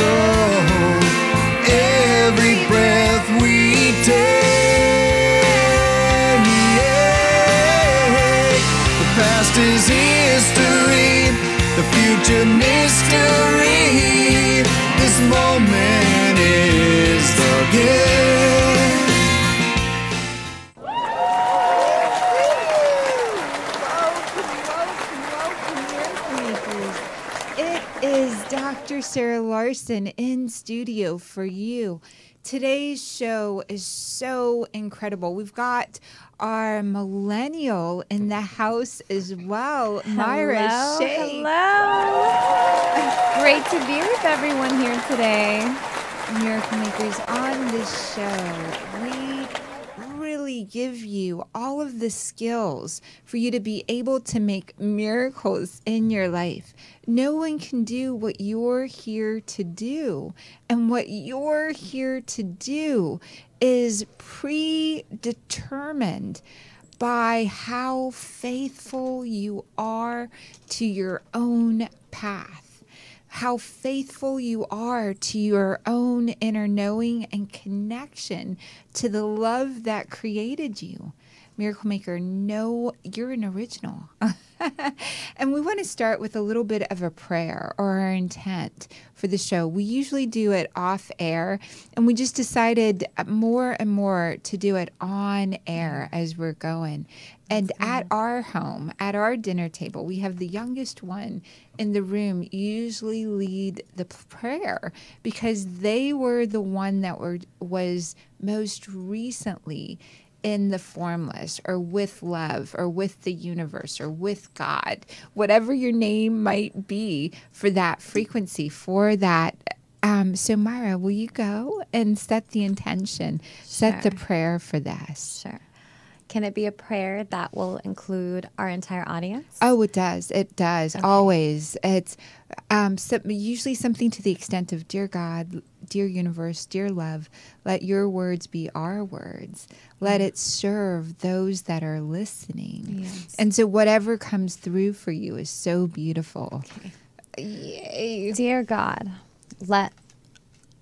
grow. Every breath we take. The past is history, the future mystery. This moment is the gift. It is Dr. Sarah Larsen in studio for you. Today's show is so incredible. We've got our millennial in the house as well, Myra Shea. Hello. Great to be with everyone here today. Miracle Makers, on this show, we really give you all of the skills for you to be able to make miracles in your life. No one can do what you're here to do. And what you're here to do is predetermined by how faithful you are to your own path, how faithful you are to your own inner knowing and connection to the love that created you. Miracle Maker, no, you're an original. And we want to start with a little bit of a prayer or our intent for the show. We usually do it off air, and we just decided more and more to do it on air as we're going. And at our home, at our dinner table, we have the youngest one in the room usually lead the prayer because they were the one that was most recently in the formless or with love or with the universe or with God, whatever your name might be for that frequency, for that. So Myra, will you go and set the intention, set the prayer for this? Sure. Can it be a prayer that will include our entire audience? Oh, it does. It does. Okay. Always. It's usually something to the extent of, dear God, dear universe, dear love, let your words be our words. Let it serve those that are listening. Yes. And so whatever comes through for you is so beautiful. Okay. Yay. Dear God, let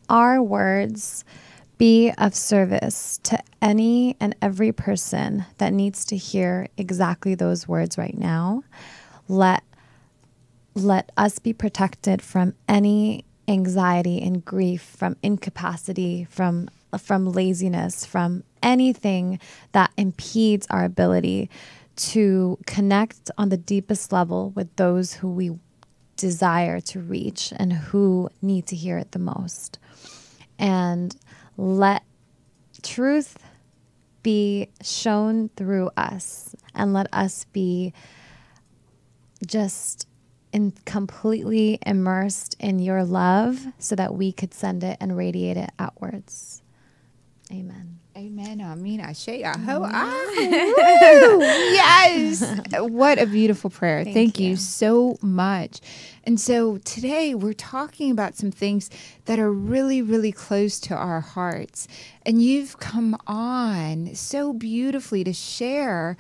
our words be of service to any and every person that needs to hear exactly those words right now. Let us be protected from any anxiety and grief, from incapacity, from laziness, from anything that impedes our ability to connect on the deepest level with those who we desire to reach and who need to hear it the most. And let truth be shown through us, and let us be just completely immersed in your love so that we could send it and radiate it outwards. Amen. Amen. Amen. Yes. What a beautiful prayer. Thank you so much. And so today we're talking about some things that are really, really close to our hearts. And you've come on so beautifully to share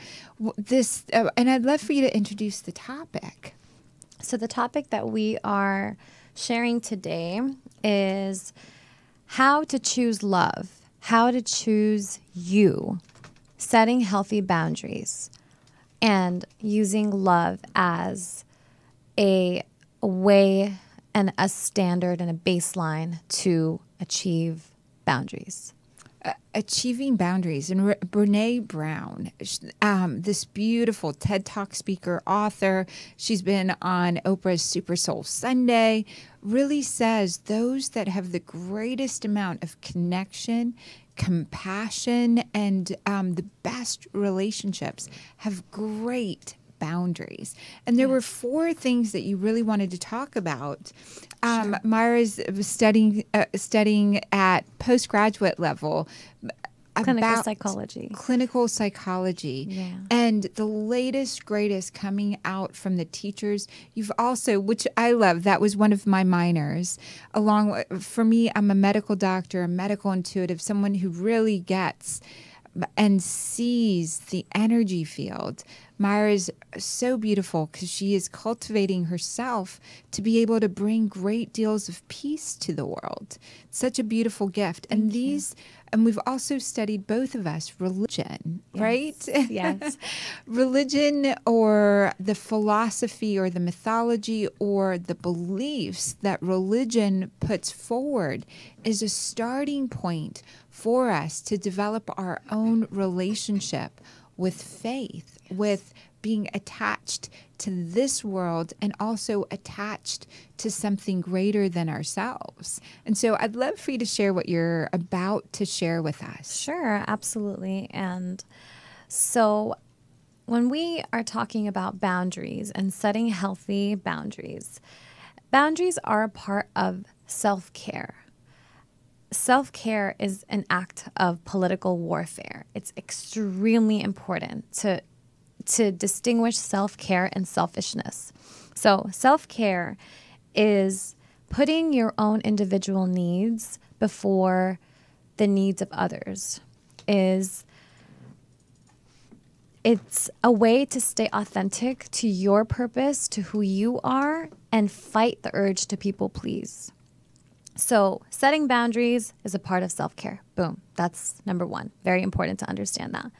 this. And I'd love for you to introduce the topic. So the topic that we are sharing today is how to choose love. How to choose you, setting healthy boundaries, and using love as a way and a standard and a baseline to achieve boundaries. Achieving boundaries. And Brene Brown, this beautiful TED Talk speaker, author, she's been on Oprah's Super Soul Sunday, really says those that have the greatest amount of connection, compassion, and the best relationships have great boundaries. And there were 4 things that you really wanted to talk about. Sure. Myra's studying at postgraduate level clinical psychology. Yeah. And the latest, greatest coming out from the teachers. You've also, which I love, that was one of my minors. For me, I'm a medical doctor, a medical intuitive, someone who really gets and sees the energy field Myra is so beautiful because she is cultivating herself to be able to bring great deals of peace to the world. Such a beautiful gift. And we've also studied, both of us, religion, right? Yes. Religion, or the philosophy or the mythology or the beliefs that religion puts forward, is a starting point for us to develop our own relationship with faith, with being attached to this world and also attached to something greater than ourselves. And so I'd love for you to share what you're about to share with us. Sure, absolutely. And so when we are talking about boundaries and setting healthy boundaries, boundaries are a part of self-care. Self-care is an act of political warfare. It's extremely important to distinguish self-care and selfishness. So self-care is putting your own individual needs before the needs of others. It's a way to stay authentic to your purpose, to who you are, and fight the urge to people please. So setting boundaries is a part of self-care. Boom. That's number one. Very important to understand that.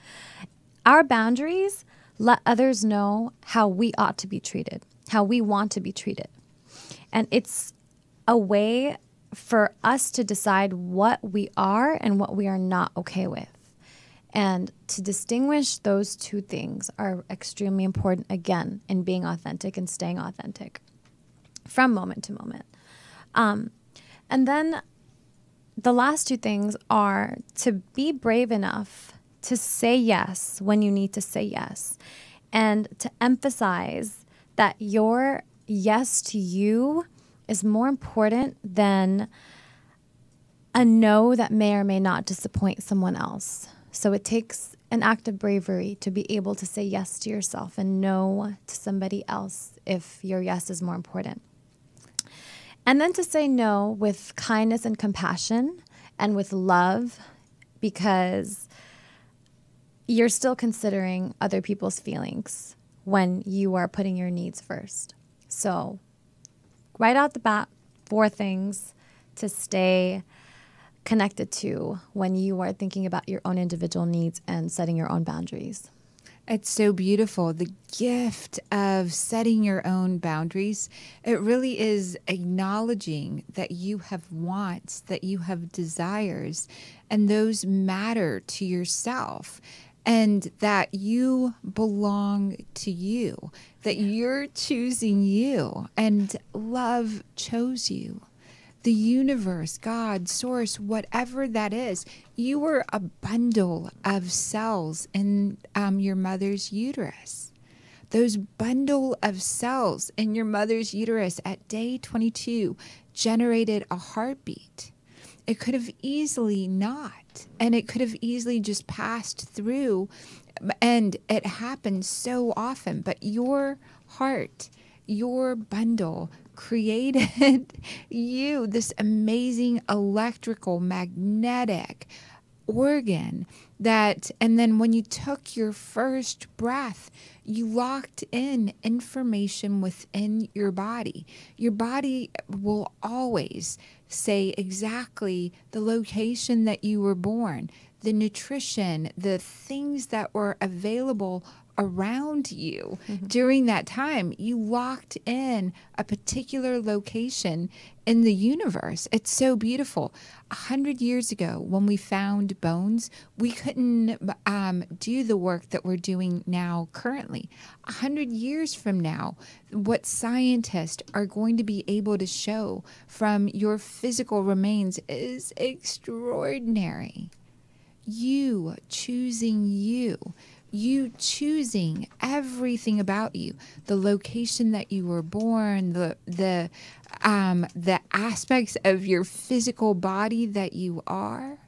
Our boundaries let others know how we ought to be treated, how we want to be treated. And it's a way for us to decide what we are and what we are not okay with. And to distinguish those two things are extremely important, again, in being authentic and staying authentic from moment to moment. And then the last two things are to be brave enough to say yes when you need to say yes, and to emphasize that your yes to you is more important than a no that may or may not disappoint someone else. So it takes an act of bravery to be able to say yes to yourself and no to somebody else if your yes is more important. And then to say no with kindness and compassion and with love, because you're still considering other people's feelings when you are putting your needs first. So right out the bat, 4 things to stay connected to when you are thinking about your own individual needs and setting your own boundaries. It's so beautiful. The gift of setting your own boundaries, it really is acknowledging that you have wants, that you have desires, and those matter to yourself, and that you belong to you, that you're choosing you, and love chose you. The universe, God, source, whatever that is, you were a bundle of cells in your mother's uterus. Those bundle of cells in your mother's uterus at day 22 generated a heartbeat. It could have easily not, and it could have easily just passed through, and it happens so often. But your heart, your bundle, created you, this amazing electrical, magnetic organ that, and then when you took your first breath, you locked in information within your body. Your body will always say exactly the location that you were born, the nutrition, the things that were available around you during that time. You locked in a particular location in the universe. It's so beautiful. 100 years ago, when we found bones, we couldn't do the work that we're doing now currently. 100 years from now, what scientists are going to be able to show from your physical remains is extraordinary. You choosing you. You choosing everything about you, the location that you were born, the aspects of your physical body that you are.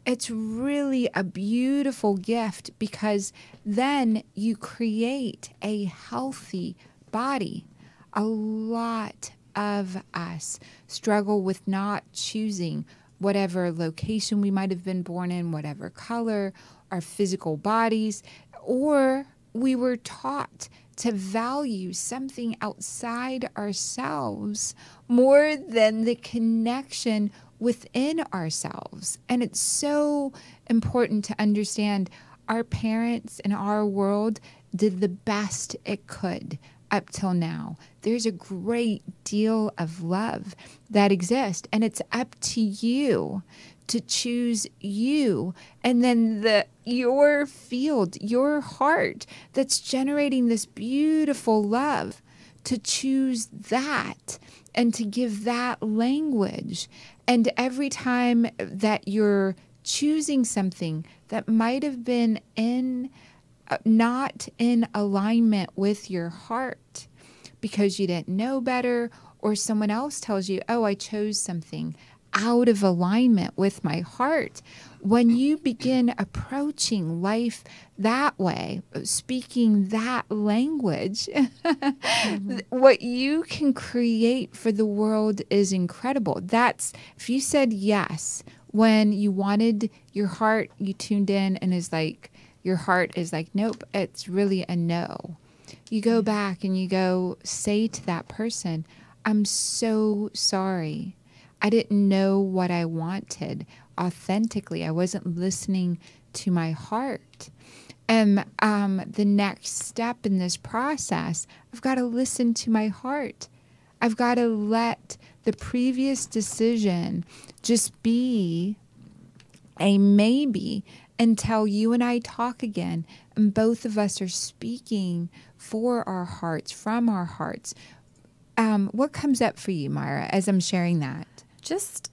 It's really a beautiful gift, because then you create a healthy body. A lot of us struggle with not choosing whatever location we might have been born in, whatever color, our physical bodies, or we were taught to value something outside ourselves more than the connection within ourselves. And it's so important to understand our parents and our world did the best it could up till now. There's a great deal of love that exists, and it's up to you to choose you, and then your field, your heart that's generating this beautiful love, to choose that and to give that language. And every time that you're choosing something that might have been not in alignment with your heart because you didn't know better, or someone else tells you, oh, I chose something out of alignment with my heart. When you begin approaching life that way, speaking that language, what you can create for the world is incredible. That's, if you said yes when you wanted your heart, you tuned in and is like, your heart is like, nope, it's really a no. You go back and you go say to that person, I'm so sorry. I didn't know what I wanted authentically. I wasn't listening to my heart. And the next step in this process, I've got to listen to my heart. I've got to let the previous decision just be a maybe until you and I talk again, and both of us are speaking for our hearts, from our hearts. What comes up for you, Myra, as I'm sharing that? Just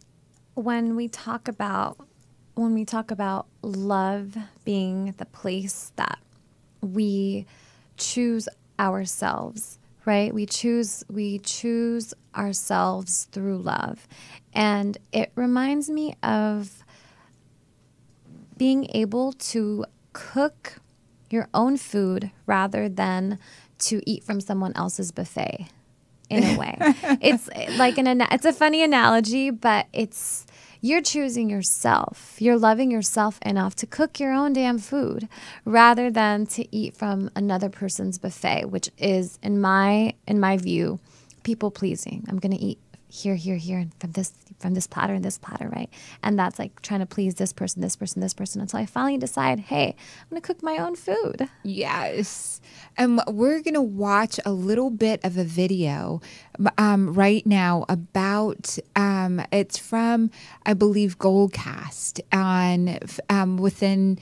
when we talk about love being the place that we choose ourselves, right? We choose ourselves through love. And it reminds me of being able to cook your own food rather than to eat from someone else's buffet. In a way, it's like it's a funny analogy, but you're choosing yourself. You're loving yourself enough to cook your own damn food rather than to eat from another person's buffet, which is, in my view, people pleasing. I'm going to eat here, and from this platter and this platter, right? And that's like trying to please this person until I finally decide, hey, I'm going to cook my own food. Yes. And we're going to watch a little bit of a video right now about, it's from, I believe, Goldcast. Within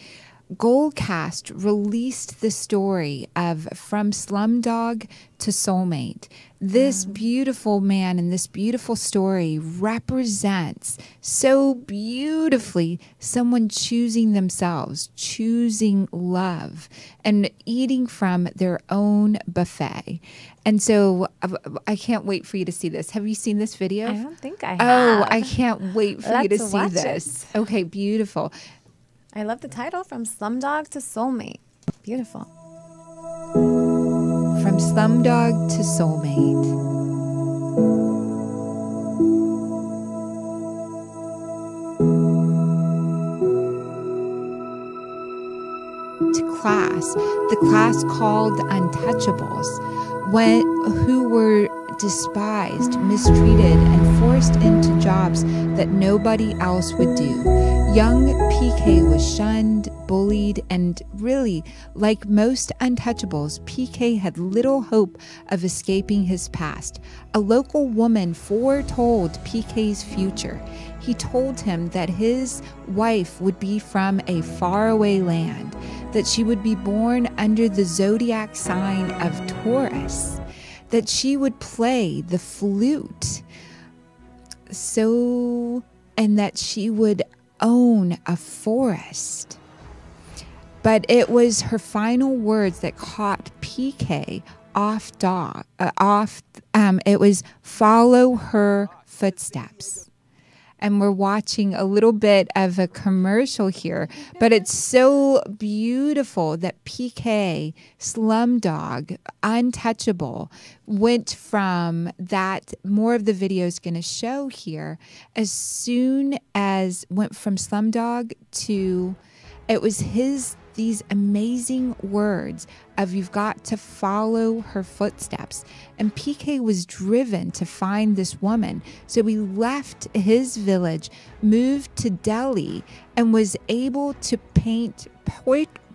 Goldcast released the story of From Slumdog to Soulmate. This beautiful man and this beautiful story represents so beautifully someone choosing themselves, choosing love, and eating from their own buffet. And so I can't wait for you to see this. Have you seen this video? I don't think I have. Oh, I can't wait for you to Let's see watch this. it. Okay, beautiful. I love the title, From Slumdog to Soulmate. Beautiful. From Slumdog to Soulmate. To class, the class called Untouchables, who were despised, mistreated, and forced into jobs that nobody else would do. Young PK was shunned, bullied, and really, like most untouchables, PK had little hope of escaping his past. A local woman foretold PK's future. He told him that his wife would be from a faraway land, that she would be born under the zodiac sign of Taurus, that she would play the flute, and that she would own a forest. But it was her final words that caught PK off. It was follow her footsteps. And we're watching a little bit of a commercial here, but it's so beautiful that PK, Slumdog, Untouchable, went from that. More of the video is going to show here. As soon as went from Slumdog to, it was his these amazing words of you've got to follow her footsteps. And PK was driven to find this woman. So he left his village, moved to Delhi, and was able to paint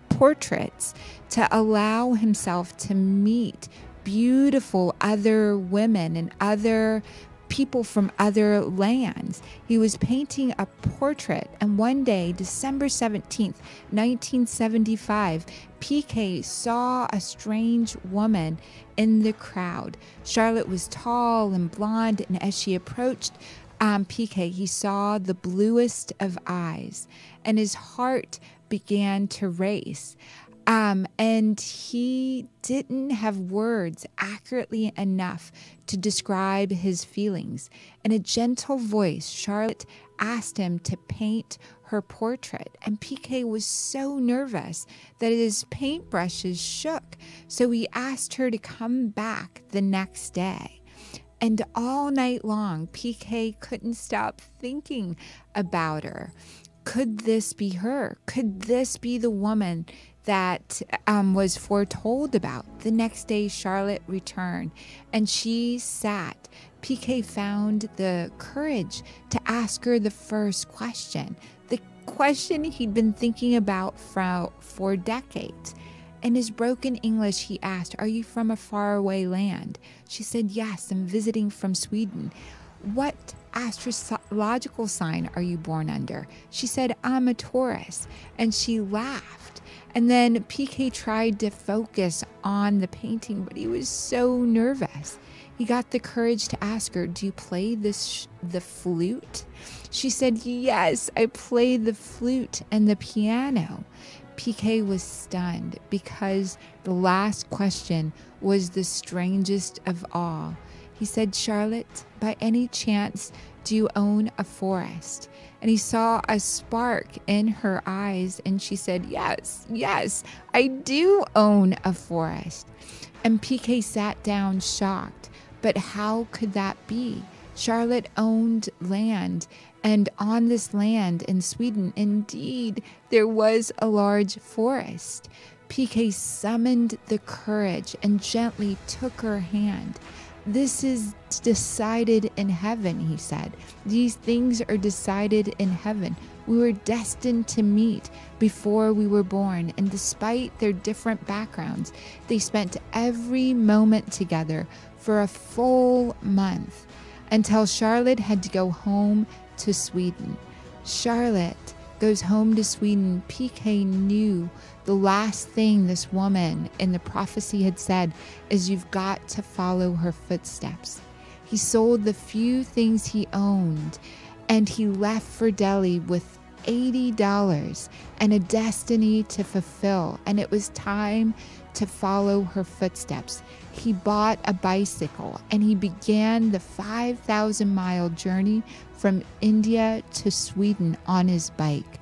portraits to allow himself to meet beautiful other women and other people from other lands. He was painting a portrait, and one day, December 17th, 1975, PK saw a strange woman in the crowd. Charlotte was tall and blonde, and as she approached PK, he saw the bluest of eyes, and his heart began to race. And he didn't have words accurately enough to describe his feelings. In a gentle voice, Charlotte asked him to paint her portrait, and PK was so nervous that his paintbrushes shook. So he asked her to come back the next day. And all night long, PK couldn't stop thinking about her. Could this be her? Could this be the woman that was foretold about? The next day, Charlotte returned, and she sat. PK found the courage to ask her the first question, the question he'd been thinking about for decades. In his broken English, he asked, "Are you from a faraway land?" She said, "Yes, I'm visiting from Sweden." "What astrological sign are you born under?" She said, "I'm a Taurus." And she laughed. And then PK tried to focus on the painting, but he was so nervous. He got the courage to ask her, "Do you play the flute?" She said, "Yes, I play the flute and the piano." PK was stunned because the last question was the strangest of all. He said, "Charlotte, by any chance, do you own a forest?" And he saw a spark in her eyes, and she said, yes, I do own a forest." And PK sat down shocked. But how could that be? Charlotte owned land, and on this land in Sweden, indeed, there was a large forest. PK summoned the courage and gently took her hand. "This is decided in heaven," he said. "These things are decided in heaven. We were destined to meet before we were born, and despite their different backgrounds, they spent every moment together for a full month until Charlotte had to go home to Sweden." Charlotte goes home to Sweden. PK knew the last thing this woman in the prophecy had said is, "You've got to follow her footsteps." He sold the few things he owned, and he left for Delhi with $80 and a destiny to fulfill, and it was time to follow her footsteps. He bought a bicycle, and he began the 5,000-mile journey from India to Sweden on his bike.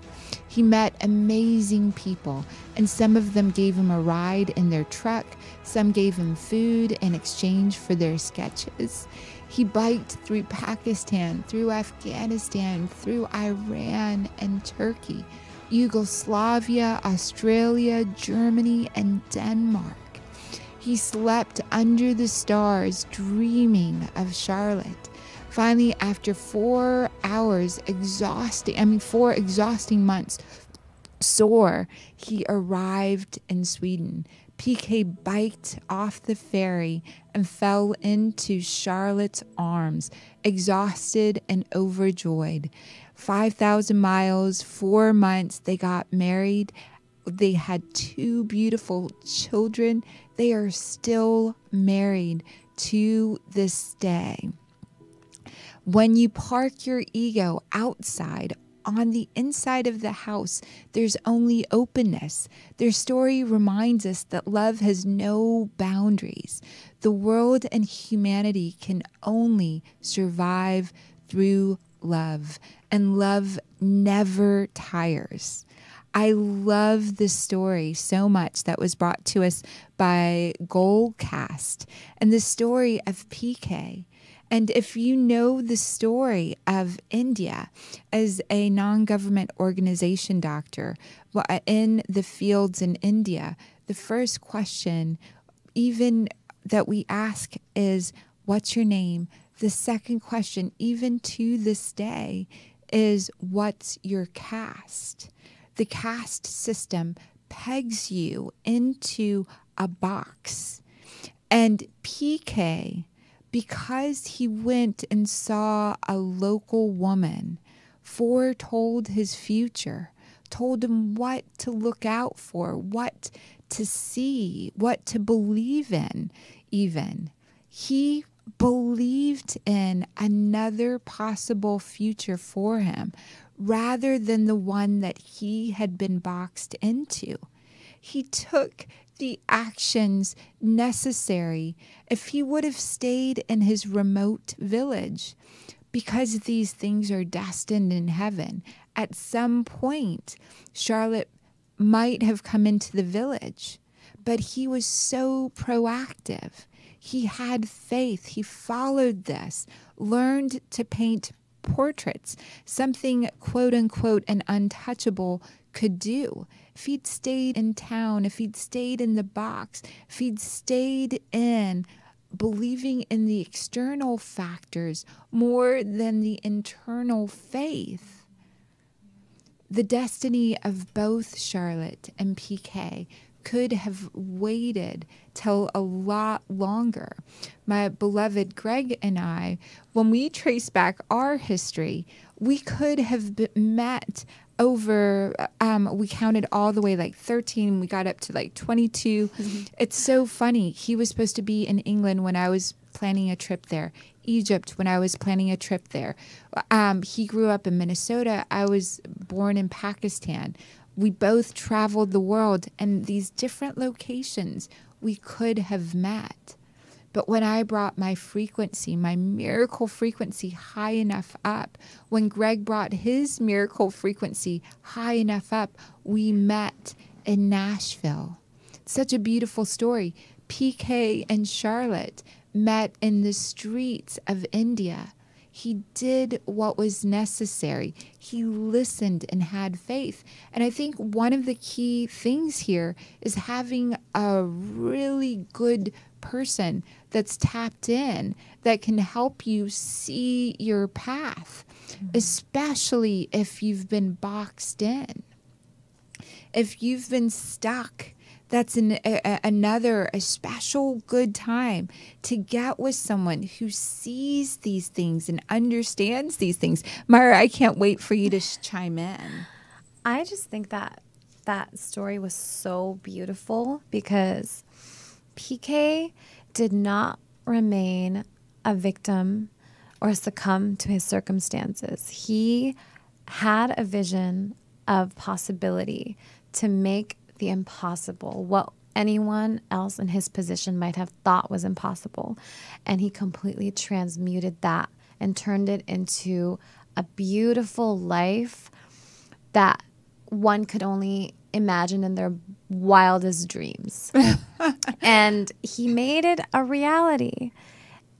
He met amazing people, and some of them gave him a ride in their truck. Some gave him food in exchange for their sketches. He biked through Pakistan, through Afghanistan, through Iran and Turkey, Yugoslavia, Australia, Germany, and Denmark. He slept under the stars, dreaming of Charlotte. Finally, after 4 exhausting months, sore, he arrived in Sweden. PK biked off the ferry and fell into Charlotte's arms, exhausted and overjoyed. 5,000 miles, 4 months, they got married. They had 2 beautiful children. They are still married to this day. When you park your ego outside, on the inside of the house, there's only openness. Their story reminds us that love has no boundaries. The world and humanity can only survive through love, and love never tires. I love this story so much that was brought to us by Goalcast, and the story of PK And if you know the story of India as a non-government organization doctor in the fields in India, the first question even that we ask is, what's your name? The second question, even to this day, is what's your caste? The caste system pegs you into a box. And PK, because he went and saw a local woman, foretold his future, told him what to look out for, what to see, what to believe in, even. He believed in another possible future for him rather than the one that he had been boxed into. He took the actions necessary. If he would have stayed in his remote village, because these things are destined in heaven, at some point, Charlotte might have come into the village, but he was so proactive. He had faith. He followed this, learned to paint portraits, something quote unquote an untouchable could do. If he'd stayed in town, if he'd stayed in the box, if he'd stayed in believing in the external factors more than the internal faith, the destiny of both Charlotte and PK could have waited till a lot longer. My beloved Greg and I, when we trace back our history, we could have met over, we counted all the way like 13. We got up to like 22. Mm-hmm. It's so funny. He was supposed to be in England when I was planning a trip there. Egypt when I was planning a trip there. He grew up in Minnesota. I was born in Pakistan. We both traveled the world, and these different locations we could have met. But when I brought my frequency, my miracle frequency high enough up, when Greg brought his miracle frequency high enough up, we met in Nashville. Such a beautiful story. PK and Charlotte met in the streets of India. He did what was necessary. He listened and had faith. And I think one of the key things here is having a really good person that's tapped in that can help you see your path, especially if you've been boxed in. If you've been stuck, that's another special good time to get with someone who sees these things and understands these things. Myra, I can't wait for you to chime in. I just think that that story was so beautiful because PK did not remain a victim or succumb to his circumstances. He had a vision of possibility to make the impossible, what anyone else in his position might have thought was impossible. And he completely transmuted that and turned it into a beautiful life that one could only imagine in their wildest dreams. And he made it a reality.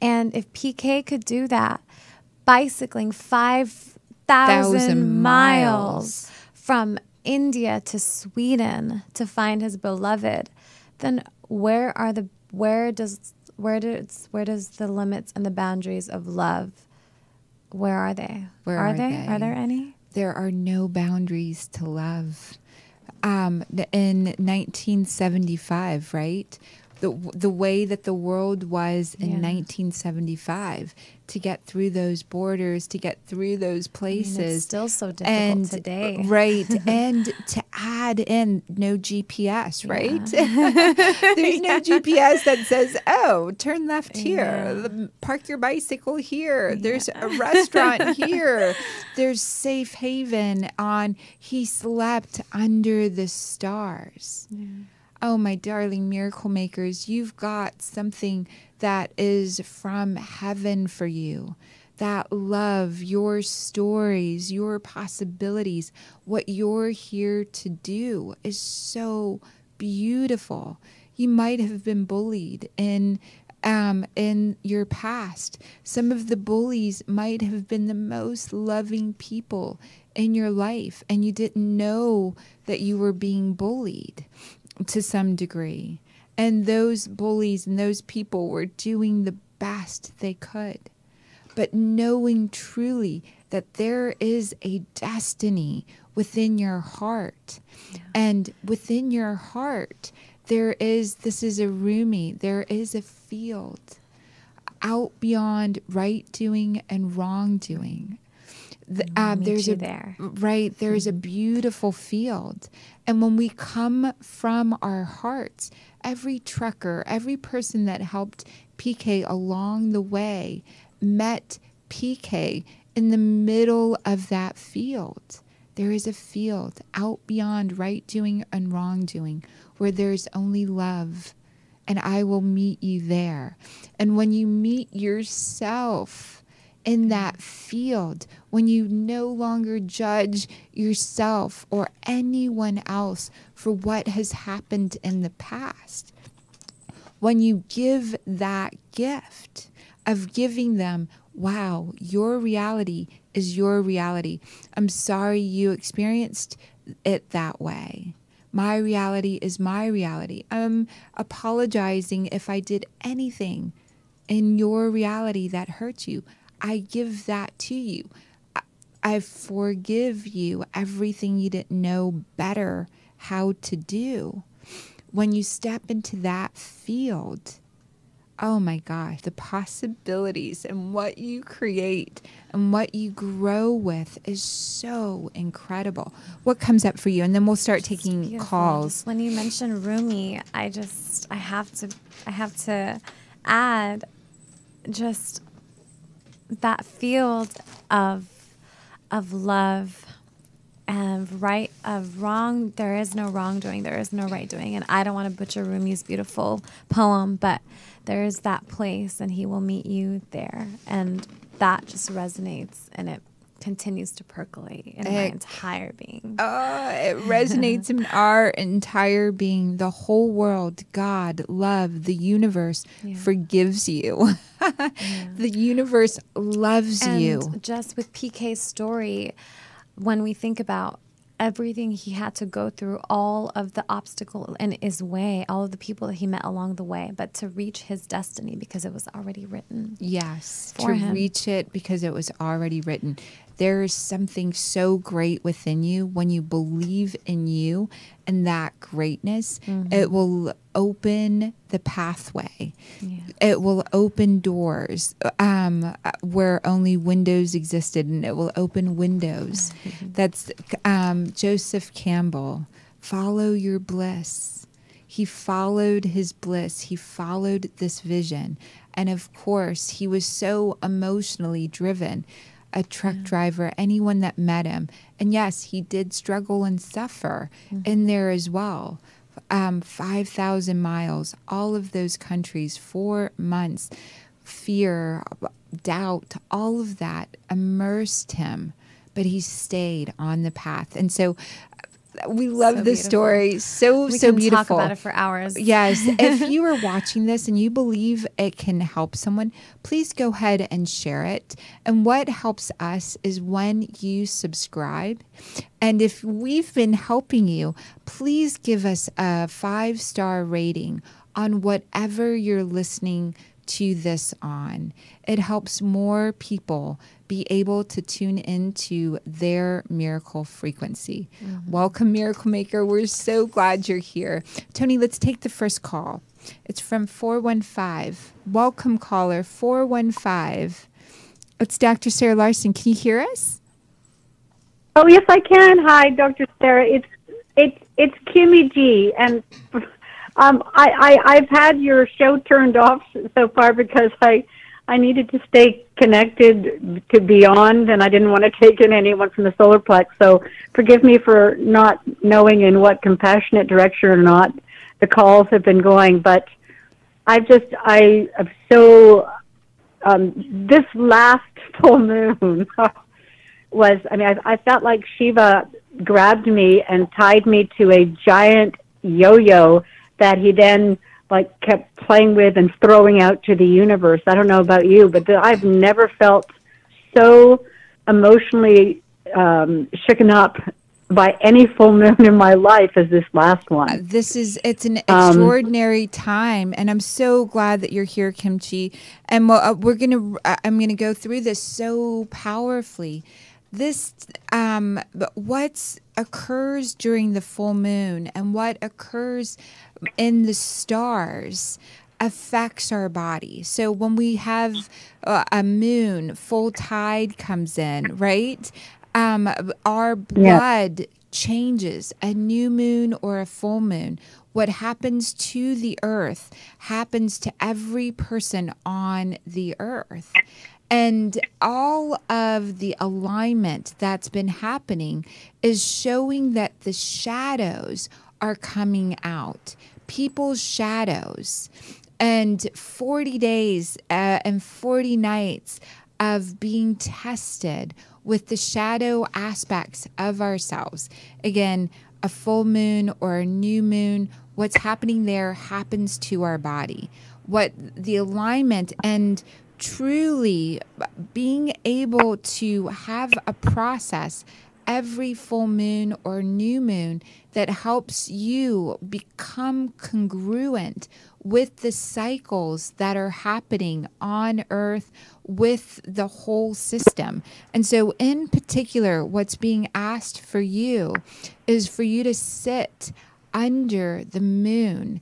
And if PK could do that, bicycling 5,000 miles from India to Sweden to find his beloved, then where does the limits and the boundaries of love, where are they? Are there any? There are no boundaries to love. In 1975, right? The way that the world was in 1975, to get through those borders, to get through those places. I mean, it's still so difficult today. Right. And to add in no GPS, right? There's no GPS that says, oh, turn left here, park your bicycle here. There's a restaurant here. There's safe haven on, he slept under the stars. Yeah. Oh, my darling miracle makers, you've got something that is from heaven for you. That love, your stories, your possibilities, what you're here to do is so beautiful. You might have been bullied in in your past. Some of the bullies might have been the most loving people in your life, and you didn't know that you were being bullied to some degree. And those bullies and those people were doing the best they could. But knowing truly that there is a destiny within your heart. Yeah. And within your heart, this is a Rumi, there is a field out beyond right doing and wrongdoing. There's a beautiful field. And when we come from our hearts, every trucker, every person that helped PK along the way met PK in the middle of that field. There is a field out beyond right doing and wrongdoing where there's only love, and I will meet you there. And when you meet yourself in that field, when you no longer judge yourself or anyone else for what has happened in the past, when you give that gift of giving them, wow, your reality is your reality. I'm sorry you experienced it that way. My reality is my reality. I'm apologizing if I did anything in your reality that hurt you. I give that to you. I forgive you everything you didn't know better how to do. When you step into that field, oh my gosh, the possibilities and what you create and what you grow with is so incredible. What comes up for you? And then we'll start taking calls. Just when you mentioned Rumi, I have to add just that field of love and wrong. There is no wrongdoing. There is no right doing. And I don't want to butcher Rumi's beautiful poem, but there is that place, and he will meet you there. And that just resonates, and it continues to percolate in my entire being. It resonates in our entire being. The whole world, God, love, the universe forgives you. The universe loves you. And just with PK's story, when we think about everything he had to go through, all of the obstacles in his way, all of the people that he met along the way, but to reach his destiny because it was already written. Yes, to reach it because it was already written. There is something so great within you when you believe in you and that greatness. Mm-hmm. It will open the pathway. Yeah. It will open doors where only windows existed, and it will open windows. Mm-hmm. That's Joseph Campbell. Follow your bliss. He followed his bliss. He followed this vision. And of course, he was so emotionally driven. A truck driver, anyone that met him. And yes, he did struggle and suffer in there as well. 5,000 miles, all of those countries, 4 months, fear, doubt, all of that immersed him. But he stayed on the path. And so we love this story. So beautiful. We can talk about it for hours. Yes. If you are watching this and you believe it can help someone, please go ahead and share it. And what helps us is when you subscribe. And if we've been helping you, please give us a 5-star rating on whatever you're listening to this on. It helps more people be able to tune into their miracle frequency. Mm-hmm. Welcome, Miracle Maker. We're so glad you're here. Tony, let's take the first call. It's from 415. Welcome, caller, 415. It's Dr. Sarah Larsen. Can you hear us? Oh, yes, I can. Hi, Dr. Sarah. It's Kimmy G. And I've had your show turned off so far because I needed to stay connected to Beyond, and I didn't want to take in anyone from the solar plex. So forgive me for not knowing in what compassionate direction or not the calls have been going. But I am so, this last full moon was, I felt like Shiva grabbed me and tied me to a giant yo-yo that he then like kept playing with and throwing out to the universe. I don't know about you, but I've never felt so emotionally shaken up by any full moon in my life as this last one. It's an extraordinary time, and I'm so glad that you're here, Kimchi. And I'm gonna go through this so powerfully. This what occurs during the full moon and what occurs in the stars affects our body. So when we have a moon, full tide comes in, right? Our blood changes. A new moon or a full moon. What happens to the earth happens to every person on the earth. And all of the alignment that's been happening is showing that the shadows are coming out. People's shadows. And 40 days and 40 nights of being tested with the shadow aspects of ourselves. Again, a full moon or a new moon, what's happening there happens to our body. What the alignment and truly being able to have a process every full moon or new moon that helps you become congruent with the cycles that are happening on Earth with the whole system. And so in particular, what's being asked for you is for you to sit under the moon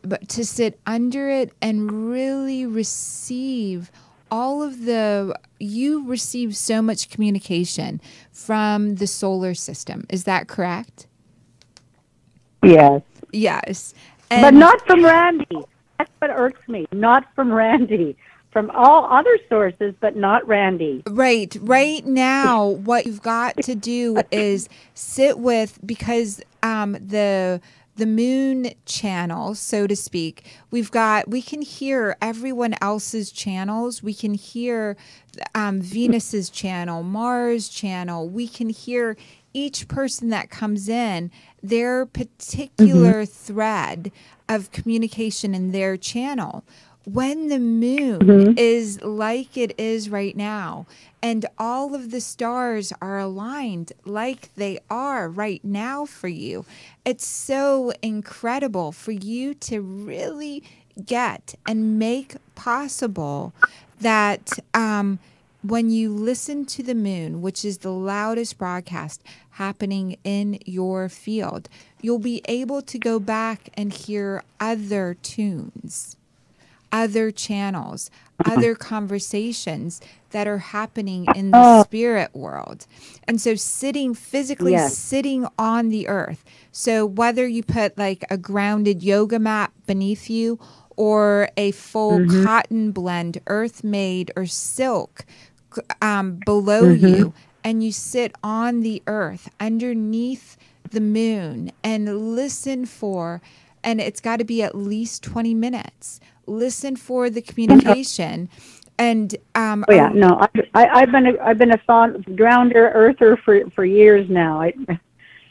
but to sit under it and really receive all of you receive so much communication from the solar system. Is that correct? Yes. Yes. But not from Randy. That's what irks me. Not from Randy. From all other sources, but not Randy. Right. Right now, what you've got to do is sit with, because the moon channel, so to speak, we can hear everyone else's channels. We can hear Venus's channel, Mars channel. We can hear each person that comes in, their particular thread of communication in their channel. When the moon is like it is right now, and all of the stars are aligned like they are right now for you, it's so incredible for you to really get and make possible that when you listen to the moon, which is the loudest broadcast happening in your field, you'll be able to go back and hear other tunes, other channels, other conversations that are happening in the spirit world. And so physically sitting on the earth. So whether you put like a grounded yoga mat beneath you or a full cotton blend, earth made or silk below you, and you sit on the earth underneath the moon and listen for, and it's got to be at least 20 minutes. Listen for the communication. And I've been a fond grounder earther for years now.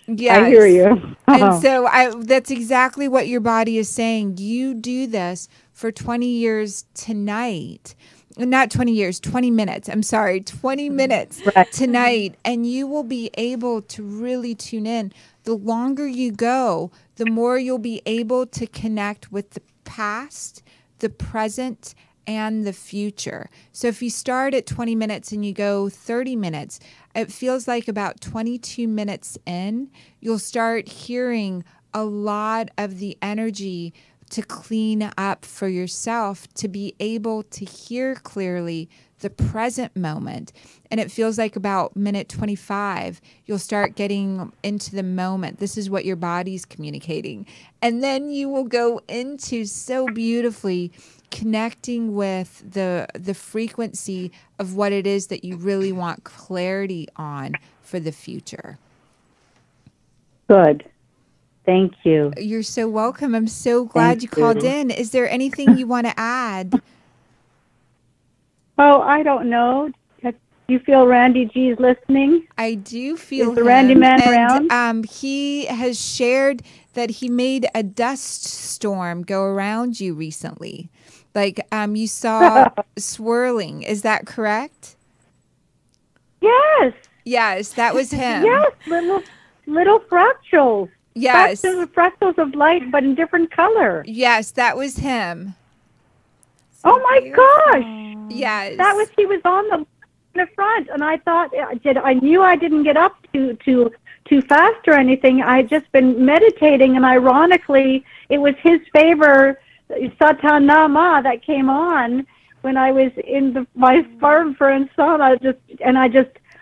Yes. I hear you. And so that's exactly what your body is saying. You do this for 20 years tonight. Not 20 years, 20 minutes. I'm sorry, 20 minutes tonight. And you will be able to really tune in. The longer you go, the more you'll be able to connect with the past, the present, and the future. So if you start at 20 minutes and you go 30 minutes, it feels like about 22 minutes in, you'll start hearing a lot of the energy to clean up for yourself, to be able to hear clearly the present moment. And it feels like about minute 25, you'll start getting into the moment. This is what your body's communicating. And then you will go into so beautifully connecting with the frequency of what it is that you really want clarity on for the future. Good. Thank you. You're so welcome. I'm so glad you called in. Is there anything you want to add? Oh, I don't know. You feel Randy G is listening? I do feel Is the Randy him, Man and around? he has shared that he made a dust storm go around you recently. Like you saw swirling. Is that correct? Yes. Yes, that was him. Yes, little fractals. Yes, Fractals of light, but in different color. yes, that was him. So Oh my gosh! beautiful. Yes, He was on the front, and I thought I knew I didn't get up too fast or anything. I had just been meditating, and ironically, it was his favor Satanama that came on when I was in my farm for sauna.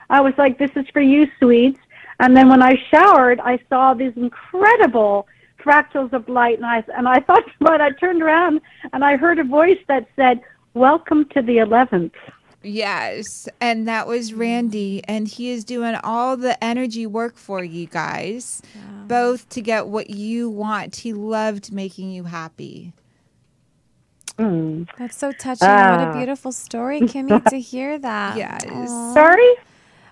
I was like, "This is for you, sweets." And then when I showered, I saw these incredible fractals of light, and I thought, but I turned around and I heard a voice that said, "Welcome to the 11th." yes, and that was Randy, and he is doing all the energy work for you guys, both to get what you want. He loved making you happy. That's so touching. What a beautiful story, Kimmy, to hear that. Yes. Aw. Sorry?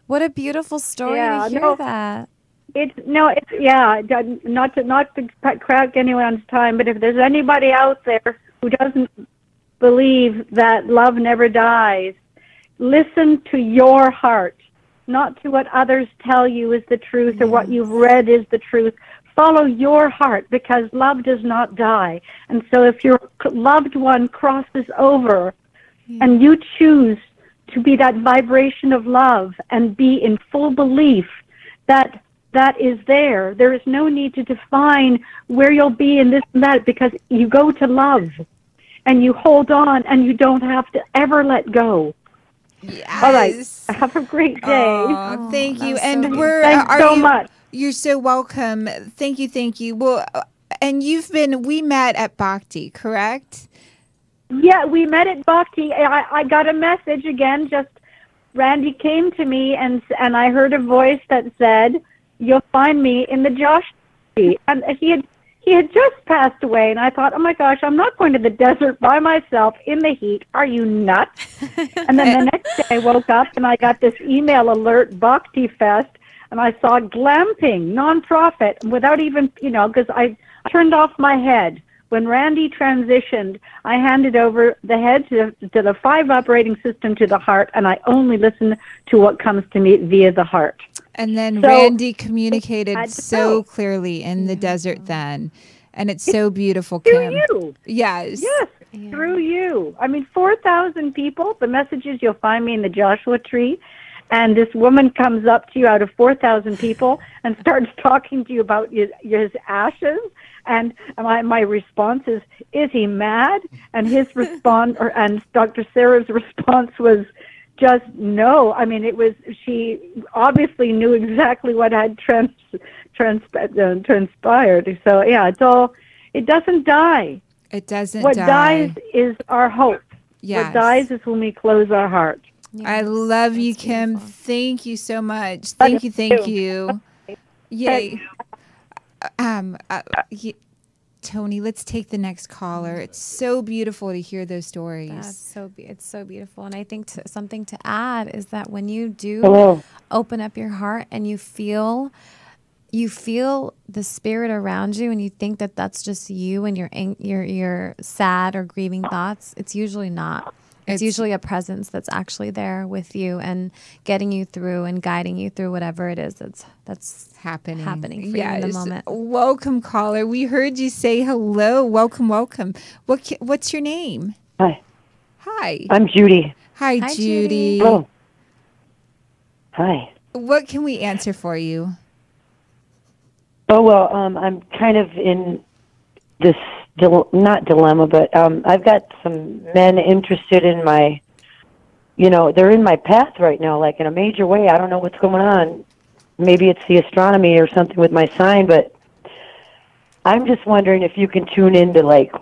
What a beautiful story Yeah, to hear no. that. Not to crack anyone's time, but if there's anybody out there who doesn't believe that love never dies, listen to your heart, not to what others tell you is the truth or what you've read is the truth. Follow your heart, because love does not die. And so if your loved one crosses over and you choose to be that vibration of love and be in full belief that that is there is no need to define where you'll be in this and that, because you go to love and you hold on and you don't have to ever let go. Yes. All right. Have a great day. Aw, thank you. that was And so we're Thanks are so you, much. You're so welcome. Thank you, thank you. Well, and we met at Bhakti, correct? Yeah, we met at Bhakti. I got a message again. Just Randy came to me and I heard a voice that said, "You'll find me in the Josh tree." And he had just passed away, and I thought, "Oh my gosh, I'm not going to the desert by myself in the heat. Are you nuts?" And then the next day I woke up and I got this email alert, Bhakti Fest, and I saw glamping, nonprofit, without even, because I turned off my head. When Randy transitioned, I handed over the head to the 5 operating system to the heart, and I only listen to what comes to me via the heart. And then So, Randy communicated had to so go. clearly in the desert then. And it's so beautiful, Through Kim. you. Yes. Yes, through you. I mean, 4,000 people. The message is, "You'll find me in the Joshua tree." And this woman comes up to you out of 4,000 people and starts talking to you about his ashes. And my response is he mad? And his response, and Dr. Sarah's response was just no. I mean, she obviously knew exactly what had transpired. So yeah, it doesn't die. It doesn't What die. dies is our hope. Yes. What dies is when we close our heart. I love you, that's Kim. beautiful. Thank you so much. Thank you. Yay. Tony, let's take the next caller. It's so beautiful to hear those stories. It's so beautiful. And I think something to add is that when you do Hello. open up your heart and you feel the spirit around you, and you think that that's just you and your sad or grieving thoughts, it's usually not. It's usually a presence that's actually there with you and getting you through and guiding you through whatever it is that's happening for you in the moment. Welcome, caller. We heard you say hello. Welcome. What's your name? Hi, Hi. I'm Judy. Hi, Hi, Judy. Hello. Hi. What can we answer for you? Oh, well, I'm kind of in this, not dilemma, but I've got some men interested in my, they're in my path right now, like in a major way. I don't know what's going on. Maybe it's the astronomy or something with my sign, but I'm just wondering if you can tune into, like,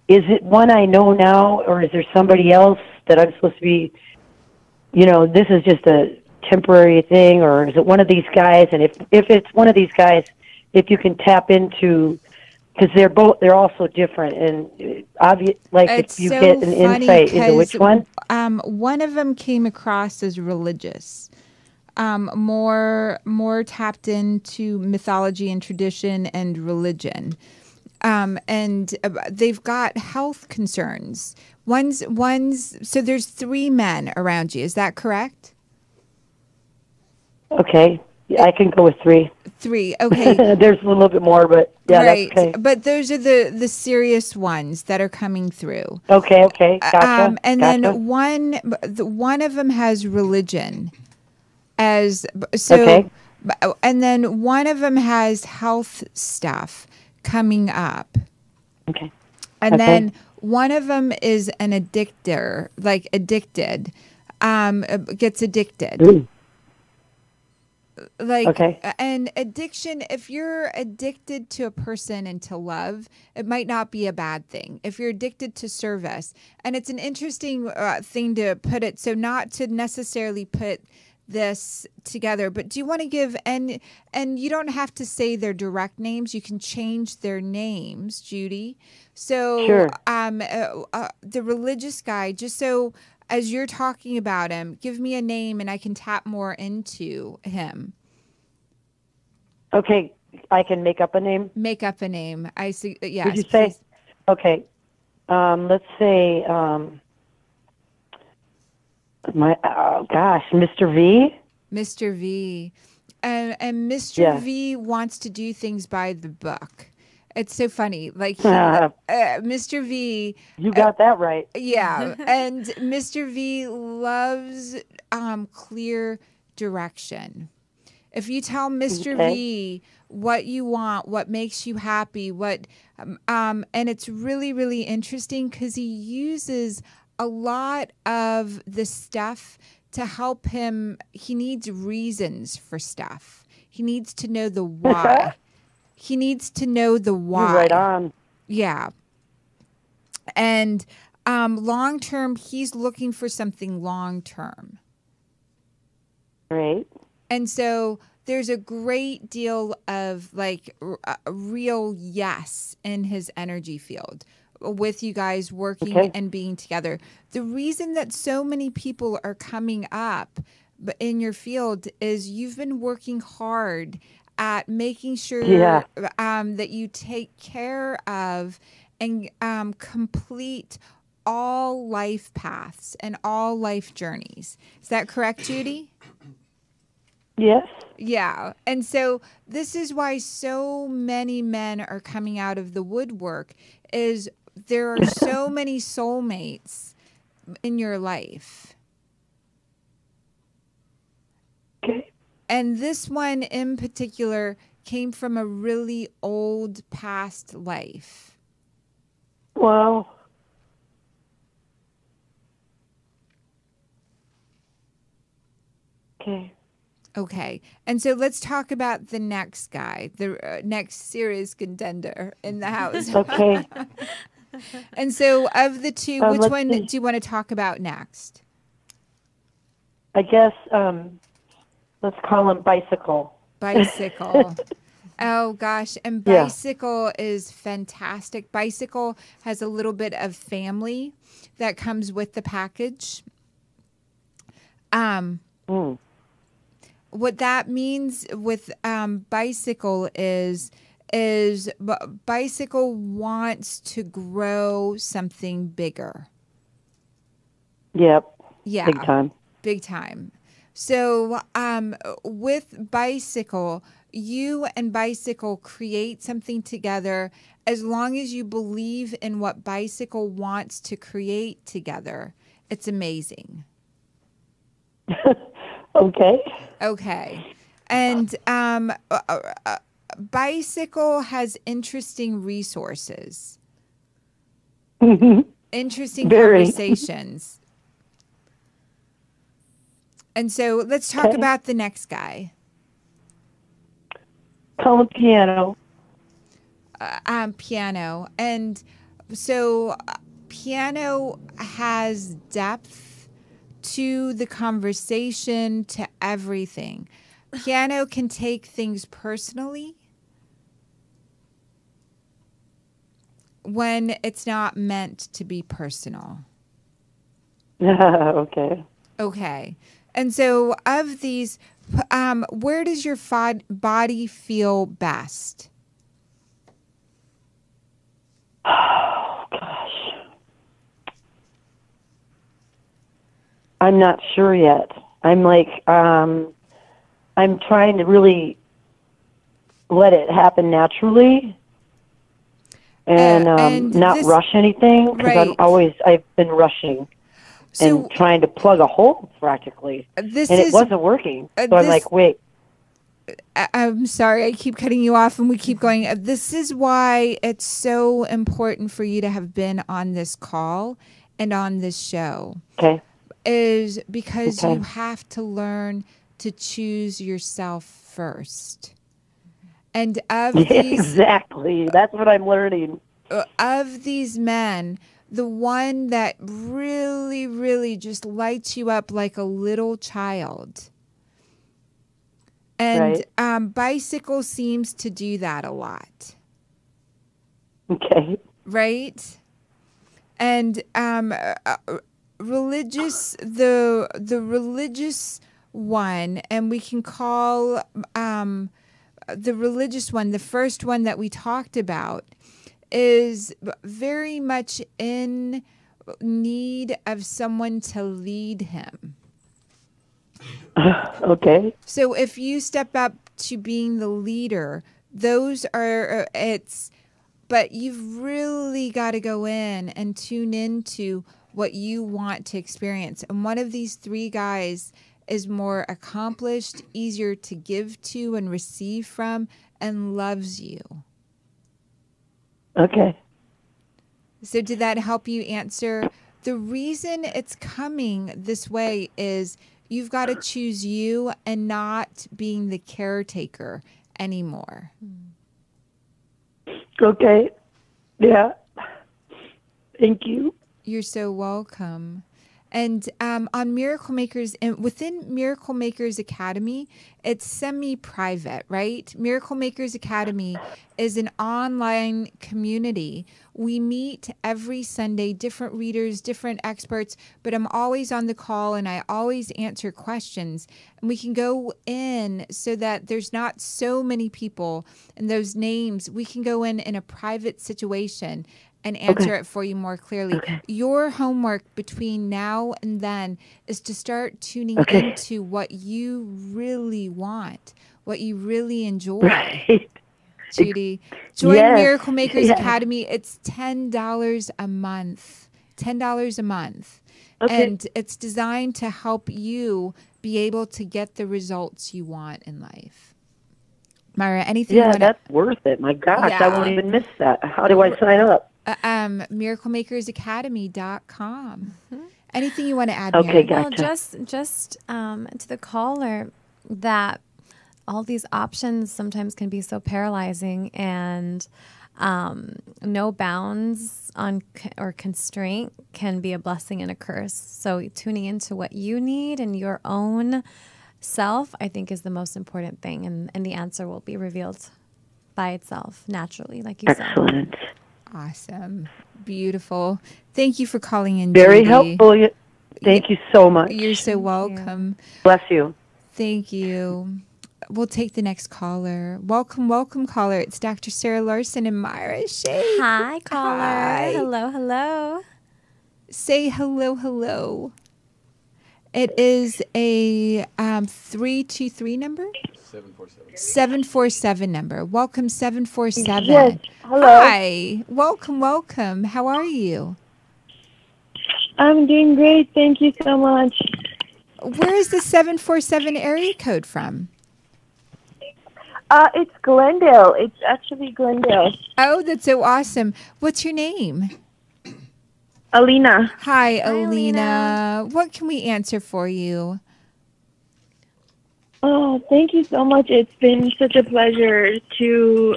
is it one I know now, or is there somebody else that I'm supposed to be, this is just a temporary thing, or is it one of these guys? And if it's one of these guys, if you can tap into because they're also different, and obvious. Like It's if you so get an funny insight into which one. one of them came across as religious, more tapped into mythology and tradition and religion, and they've got health concerns. One's so there's 3 men around you. Is that correct? Okay, yeah, I can go with 3. 3. Okay. There's a little bit more, but yeah, Right. that's okay. But those are the serious ones that are coming through. Okay, gotcha. And gotcha. then one of them has religion as so, Okay. and then one of them has health stuff coming up, Okay. and Okay. then one of them is an addictor, like addicted, gets addicted. Ooh. Like Okay. an addiction, if you're addicted to a person and to love, it might not be a bad thing. If you're addicted to service, and it's an interesting thing to put it, so not to necessarily put this together, but do you want to give, and you don't have to say their direct names, you can change their names, Judy. So Sure. the religious guy, just so as you're talking about him, give me a name and I can tap more into him. Okay, I can make up a name. Make up a name. I see. Yes. Would you say? Please. Okay. Let's say Mr. V. Mr. V. And Mr. Yeah. V wants to do things by the book. It's so funny. Like Mr. V. You got that right. Yeah. And Mr. V loves clear direction. If you tell Mr. V what you want, what makes you happy, and it's really, really interesting because he uses a lot of the stuff to help him. He needs reasons for stuff. He needs to know the why. He needs to know the why. You're right on. Yeah. And long term, he's looking for something long term. Great. And so there's a great deal of like a real yes in his energy field with you guys working and being together. The reason that so many people are coming up in your field is you've been working hard at making sure that you take care of and complete all life paths and all life journeys. Is that correct, Judy? Yes. Yeah. And so this is why so many men are coming out of the woodwork is there are so many soulmates in your life. Okay. And this one in particular came from a really old past life. Well. Okay. Okay. And so let's talk about the next guy, the next serious contender in the house. Okay. And so of the two, which one see. do you want to talk about next? I guess let's call him Bicycle. Bicycle. Oh, gosh. And Bicycle is fantastic. Bicycle has a little bit of family that comes with the package. What that means with Bicycle is Bicycle wants to grow something bigger. Yep. Yeah. Big time. Big time. So with Bicycle, you and Bicycle create something together as long as you believe in what Bicycle wants to create together. It's amazing. Okay. Okay. And Bicycle has interesting resources. Interesting conversations. And so let's talk about the next guy. Call him Piano. Piano. And so Piano has depth to the conversation, to everything. Piano can take things personally. when it's not meant to be personal. Okay. Okay. And so of these, where does your body feel best? Oh, gosh. I'm not sure yet. I'm like, I'm trying to really let it happen naturally and not rush anything, because right. I've been rushing and trying to plug a hole practically, and it wasn't working. So I'm like, wait. I'm sorry, I keep cutting you off and we keep going. This is why it's so important for you to have been on this call and on this show. Okay. Is because you have to learn to choose yourself first. And of these, exactly, that's what I'm learning. Of these men, the one that really, really just lights you up like a little child. And Bicycle seems to do that a lot. Okay. Right? And religious, the religious one, and we can call the religious one, the first one that we talked about, is very much in need of someone to lead him. Okay. So if you step up to being the leader, those are but you've really got to go in and tune into what you want to experience. And one of these three guys is more accomplished, easier to give to and receive from, and loves you. Okay. So did that help you answer? The reason it's coming this way is you've got to choose you and not being the caretaker anymore. Okay. Yeah. Thank you. You're so welcome. And on Miracle Makers, and within Miracle Makers Academy, it's semi-private, right? Miracle Makers Academy is an online community. We meet every Sunday, different readers, different experts, but I'm always on the call and I always answer questions. And we can go in so that there's not so many people and those names. We can go in a private situation and answer it for you more clearly. Okay. Your homework between now and then is to start tuning into what you really want, what you really enjoy. Right. Judy, join Miracle Makers Academy. It's $10 a month. $10 a month. Okay. And it's designed to help you be able to get the results you want in life. Myra, anything you want to... Yeah, that's worth it. My gosh, I won't even miss that. How do I sign up? MiracleMakersAcademy.com. Anything you want to add, Okay, Mary? Well, just to the caller, that all these options sometimes can be so paralyzing, and no bounds on or constraint can be a blessing and a curse. So tuning into what you need and your own self, I think, is the most important thing, and the answer will be revealed by itself naturally, like you said. Excellent. Awesome. Beautiful. Thank you for calling in, Very Judy. helpful. Thank you so much. You're so welcome. Bless you. Thank you. We'll take the next caller. Welcome, welcome, caller. It's Dr. Sarah Larsen and Myra Shea. Hi, caller. Hi. Hello, hello. Say hello, hello. It is a 323 number? 747 number. Welcome, 747. Yes, hello. Hi. Welcome, welcome. How are you? I'm doing great. Thank you so much. Where is the 747 area code from? It's Glendale. It's actually Glendale. Oh, that's so awesome. What's your name? Alina. Hi, Alina. What can we answer for you? Oh, thank you so much. It's been such a pleasure to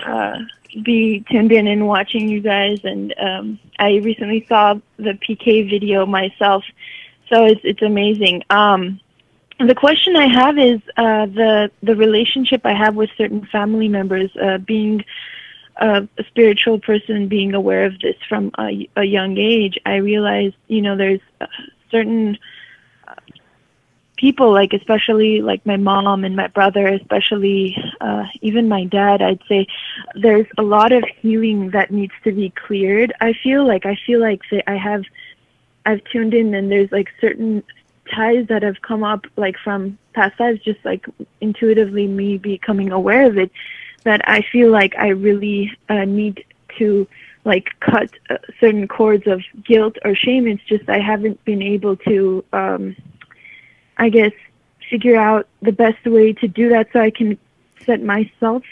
be tuned in and watching you guys. And I recently saw the PK video myself, so it's amazing. The question I have is the relationship I have with certain family members, being a spiritual person being aware of this from a young age, I realized, there's certain people, like especially like my mom and my brother, especially even my dad, I'd say there's a lot of healing that needs to be cleared. I feel like I've tuned in, and there's like certain ties that have come up like from past lives, just like intuitively me becoming aware of it, that I feel like I really need to like cut certain cords of guilt or shame. It's just I haven't been able to I guess figure out the best way to do that so I can set myself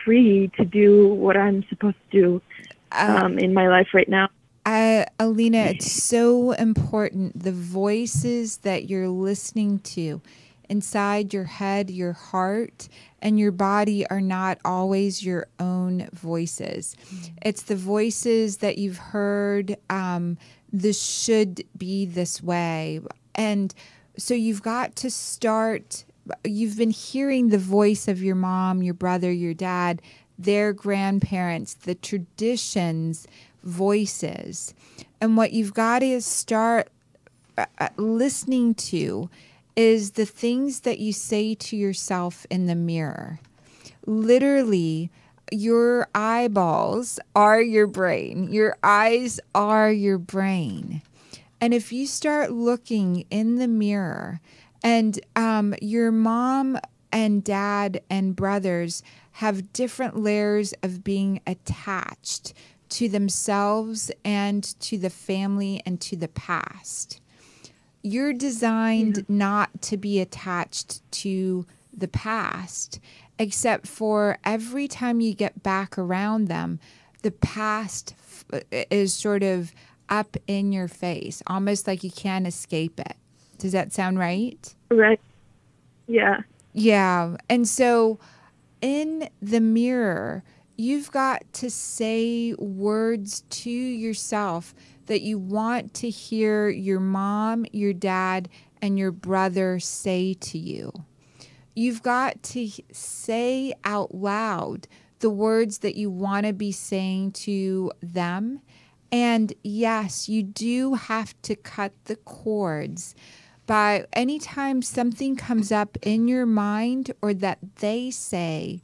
free to do what I'm supposed to do in my life right now. Alina, it's so important. The voices that you're listening to inside your head, your heart, and your body are not always your own voices. It's the voices that you've heard, this should be this way. And so you've got to start, you've been hearing the voice of your mom, your brother, your dad, their grandparents, the traditions, voices. And what you've got to start listening to is the things that you say to yourself in the mirror. Literally, your eyeballs are your brain. Your eyes are your brain. And if you start looking in the mirror, and your mom and dad and brothers have different layers of being attached to themselves and to the family and to the past. You're designed not to be attached to the past, except for every time you get back around them, the past is sort of up in your face, almost like you can't escape it. Does that sound right? Right. Yeah. Yeah. And so in the mirror, you've got to say words to yourself that you want to hear your mom, your dad, and your brother say to you. You've got to say out loud the words that you want to be saying to them. And yes, you do have to cut the cords. But anytime something comes up in your mind or that they say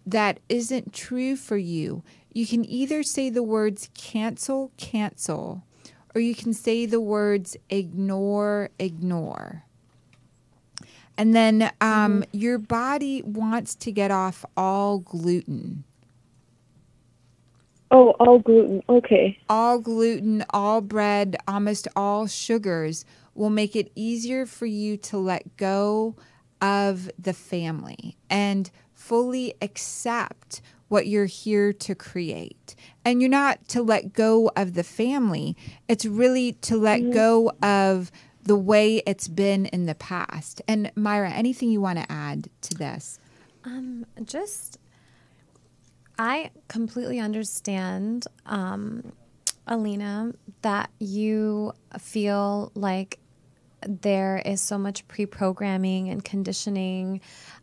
that isn't true for you, you can either say the words cancel, cancel, or you can say the words ignore, ignore. And then your body wants to get off all gluten. Oh, all gluten. Okay. All gluten, all bread, almost all sugars will make it easier for you to let go of the family and fully accept what you're here to create. And you're not to let go of the family. It's really to let go of the way it's been in the past. And Myra, anything you want to add to this? I completely understand, Alina, that you feel like there is so much pre-programming and conditioning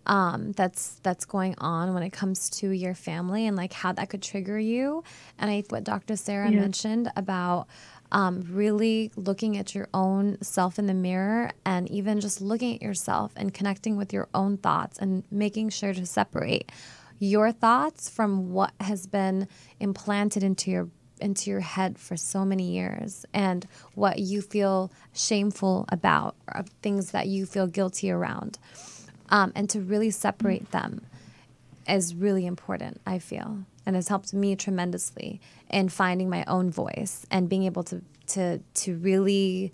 that's going on when it comes to your family and like how that could trigger you. And what Dr. Sarah mentioned about really looking at your own self in the mirror and even just looking at yourself and connecting with your own thoughts and making sure to separate your thoughts from what has been implanted into your head for so many years and what you feel shameful about or things that you feel guilty around. And to really separate them is really important, I feel, and has helped me tremendously in finding my own voice and being able to really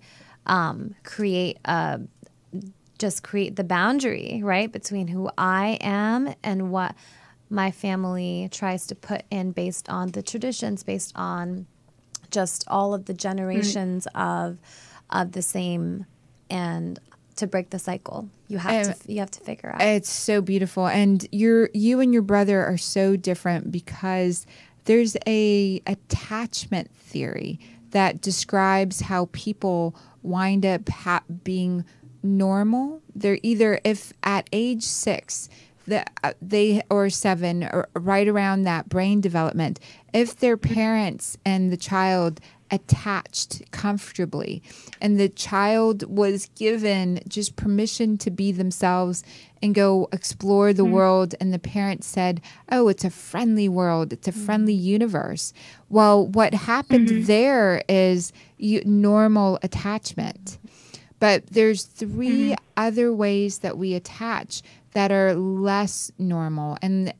create the boundary, right, between who I am and what my family tries to put in based on the traditions, based on just all of the generations of the same, and to break the cycle, you have to figure out. It's so beautiful, and you and your brother are so different because there's a attachment theory that describes how people wind up being normal. They're either, if at age 6, they or 7 or right around that brain development, if their parents and the child attached comfortably and the child was given just permission to be themselves and go explore the world, and the parents said, oh, it's a friendly world, it's a friendly universe. Well, what happened there is normal attachment. But there's 3 other ways that we attach that are less normal, and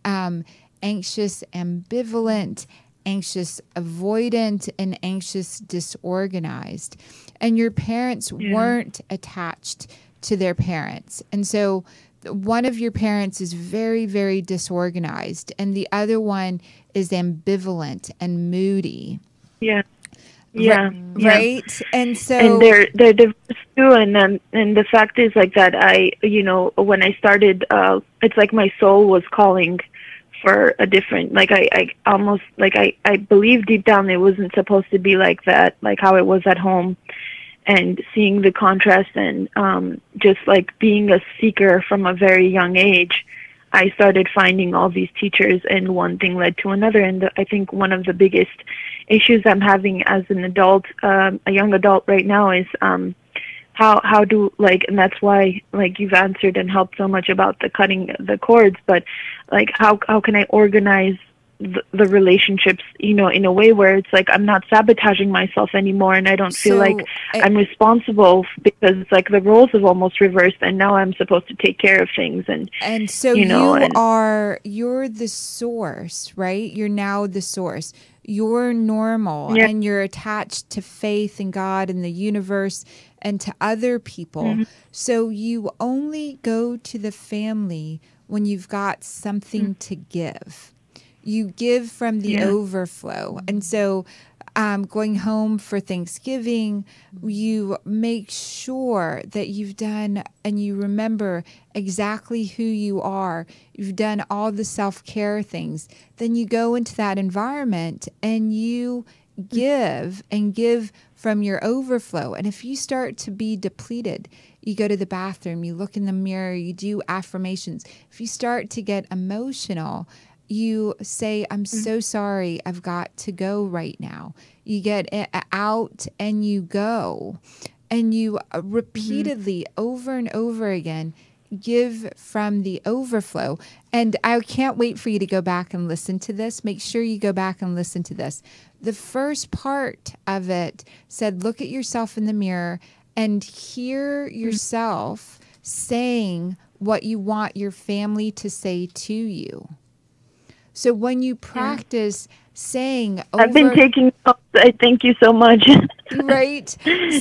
anxious ambivalent, anxious avoidant, and anxious disorganized. And your parents weren't attached to their parents. And so one of your parents is very, very disorganized, and the other one is ambivalent and moody. Yeah. Right. And so, and they're divorced too, and the fact is like that when I started, it's like my soul was calling for a different, like I almost like I believe deep down it wasn't supposed to be like that, like how it was at home, and seeing the contrast, and just like being a seeker from a very young age, I started finding all these teachers, and one thing led to another. And I think one of the biggest issues I'm having as an adult, a young adult right now, is how do, like, and that's why, like, you've answered and helped so much about the cutting the cords, but like how can I organize the relationships, in a way where it's like I'm not sabotaging myself anymore, and I don't feel like I'm responsible, because it's like the roles have almost reversed, and now I'm supposed to take care of things, and so you're the source, right? You're now the source. You're normal, and you're attached to faith and God and the universe and to other people. So you only go to the family when you've got something to give. You give from the overflow. And so going home for Thanksgiving, you make sure that you've done and you remember exactly who you are. You've done all the self-care things. Then you go into that environment and you give and give from your overflow. And if you start to be depleted, you go to the bathroom, you look in the mirror, you do affirmations. If you start to get emotional, you say, I'm so sorry, I've got to go right now. You get out and you go. And you repeatedly, over and over again, give from the overflow. And I can't wait for you to go back and listen to this. Make sure you go back and listen to this. The first part of it said, look at yourself in the mirror and hear yourself saying what you want your family to say to you. So when you practice saying over... I've been taking notes. I thank you so much. Right?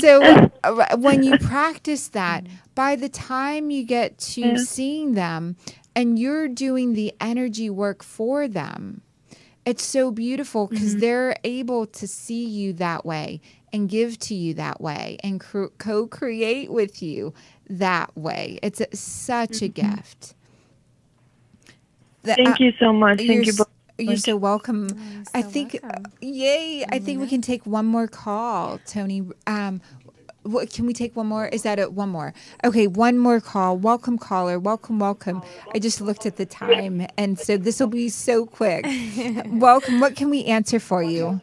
So when you practice that, by the time you get to seeing them and you're doing the energy work for them, it's so beautiful because they're able to see you that way and give to you that way and co-create with you that way. It's such a gift. Thank you so much. Thank you both. You're so welcome. I think, yay! I think we can take one more call, Tony. Can we take one more? Is that one more? Okay, one more call. Welcome, caller. Welcome, welcome. I just looked at the time, and so this will be so quick. Welcome. What can we answer for you?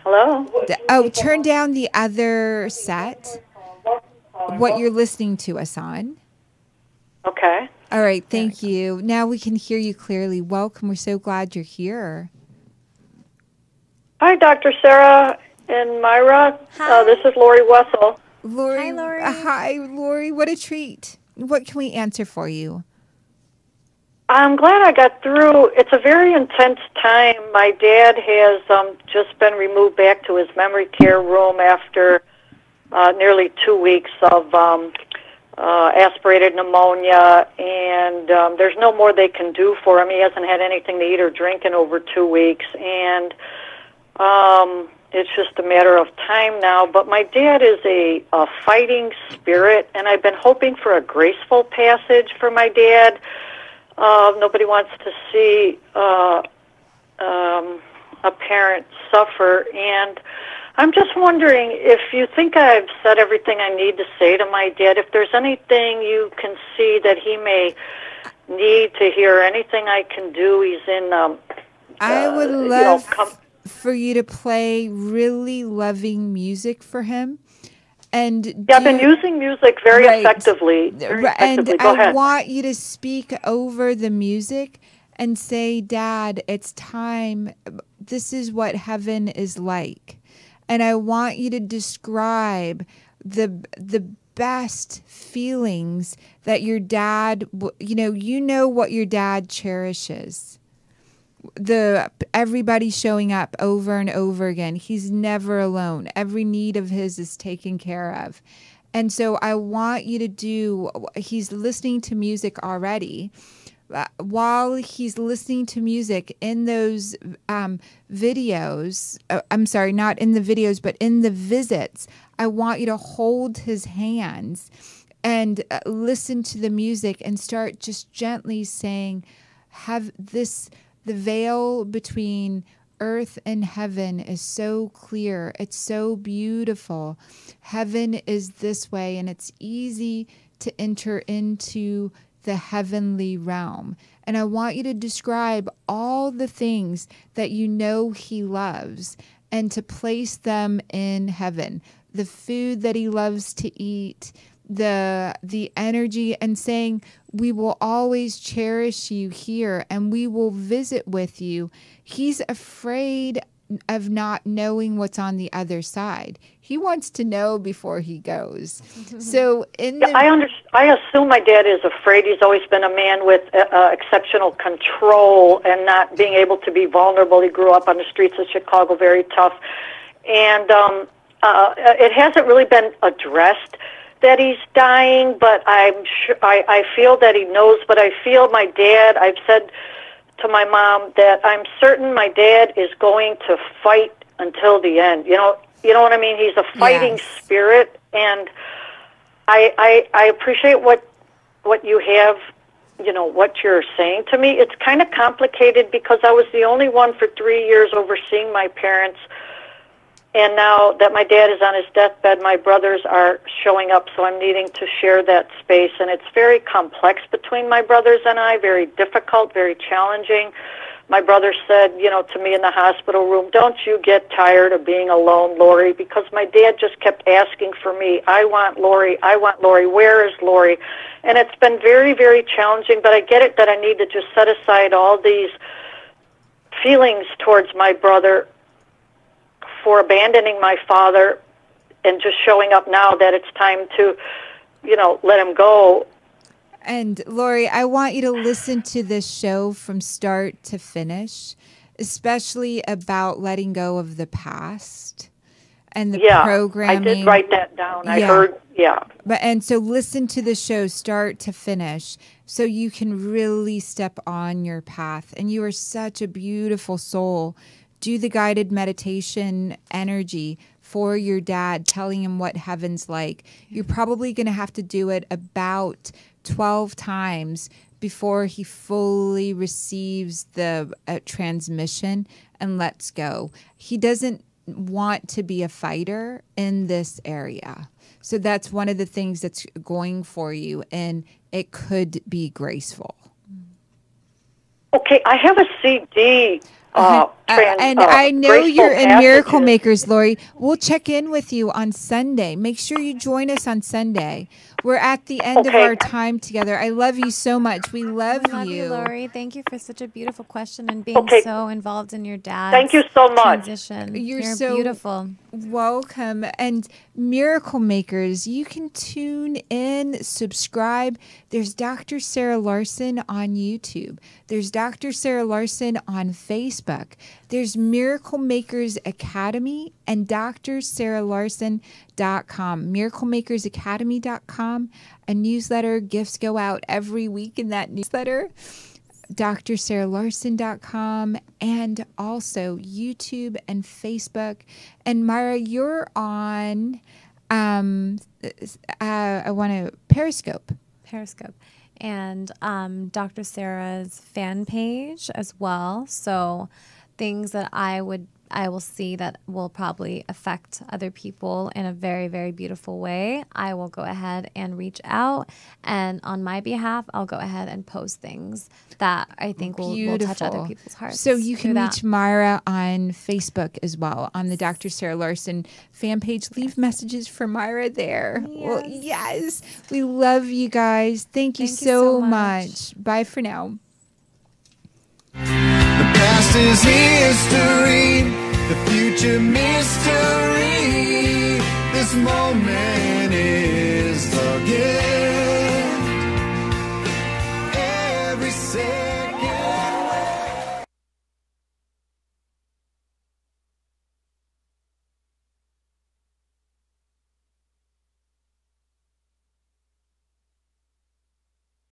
Hello? Oh, turn down the other set. What you're listening to us on. Okay. All right, thank you. Now we can hear you clearly. Welcome. We're so glad you're here. Hi, Dr. Sarah and Myra. This is Lori Wessel. Lori. Hi, Lori. Hi, Lori. What a treat. What can we answer for you? I'm glad I got through. It's a very intense time. My dad has just been removed back to his memory care room after nearly 2 weeks of aspirated pneumonia, and there's no more they can do for him. He hasn't had anything to eat or drink in over 2 weeks, and it's just a matter of time now. But my dad is a fighting spirit, and I've been hoping for a graceful passage for my dad. Nobody wants to see a parent suffer, and I'm just wondering if you think I've said everything I need to say to my dad, if there's anything you can see that he may need to hear, anything I can do. He's in, I would love for you to play really loving music for him. And I've been using music very effectively. And Go ahead. I want you to speak over the music and say, Dad, it's time. This is what heaven is like. And I want you to describe the best feelings that your dad, you know what your dad cherishes. Everybody showing up over and over again. He's never alone. Every need of his is taken care of. And so I want you to he's listening to music already. While he's listening to music in those videos, I'm sorry, not in the videos, but in the visits, I want you to hold his hands and listen to the music and start just gently saying, the veil between earth and heaven is so clear. It's so beautiful. Heaven is this way, and it's easy to enter into the heavenly realm. And I want you to describe all the things that you know he loves and to place them in heaven. The food that he loves to eat, the energy, and saying, we will always cherish you here and we will visit with you. He's afraid of not knowing what's on the other side. He wants to know before he goes. So I assume my dad is afraid. He's always been a man with exceptional control and not being able to be vulnerable. He grew up on the streets of Chicago, very tough. And it hasn't really been addressed that he's dying, but I feel that he knows. But I feel my dad, I've said to my mom that I'm certain my dad is going to fight until the end. You know what I mean? He's a fighting spirit, and I appreciate what you have, what you're saying to me. It's kind of complicated because I was the only one for 3 years overseeing my parents. And now that my dad is on his deathbed, my brothers are showing up, so I'm needing to share that space. And it's very complex between my brothers and I, very difficult, very challenging. My brother said, to me in the hospital room, don't you get tired of being alone, Lori? Because my dad just kept asking for me. I want Lori. Where is Lori? And it's been very, very challenging, but I get it that I need to just set aside all these feelings towards my brother for abandoning my father and just showing up now that it's time to, let him go. And Lori, I want you to listen to this show from start to finish, especially about letting go of the past and the programming. I did write that down. I heard. And so listen to the show start to finish so you can really step on your path. And you are such a beautiful soul. Do the guided meditation energy for your dad, telling him what heaven's like. You're probably going to have to do it about 12 times before he fully receives the transmission and lets go. He doesn't want to be a fighter in this area. So that's one of the things that's going for you, and it could be graceful. Okay, I have a CD. And I know you're in Miracle Makers, Lori. We'll check in with you on Sunday. Make sure you join us on Sunday. We're at the end of our time together. I love you so much. We love you. We love you, Lori. Thank you for such a beautiful question and being so involved in your dad's Thank you so much. transition. You're so beautiful. Welcome. And Miracle Makers, you can tune in, subscribe. There's Dr. Sarah Larsen on YouTube. There's Dr. Sarah Larsen on Facebook. There's Miracle Makers Academy and drsarahlarsen.com. miraclemakersacademy.com. A newsletter. Gifts go out every week in that newsletter. drsarahlarsen.com, and also YouTube and Facebook. And Myra, you're on I want to Periscope. And Dr. Sarah's fan page as well. So things that I would I will see that will probably affect other people in a very, very beautiful way, I will go ahead and reach out. And on my behalf, I'll go ahead and post things that I think will touch other people's hearts. So you can reach Myra on Facebook as well, on the Dr. Sarah Larsen fan page. Leave messages for Myra there. Yes. Well, yes. We love you guys. Thank you so much. Bye for now. The past is history, the future mystery. This moment is the gift.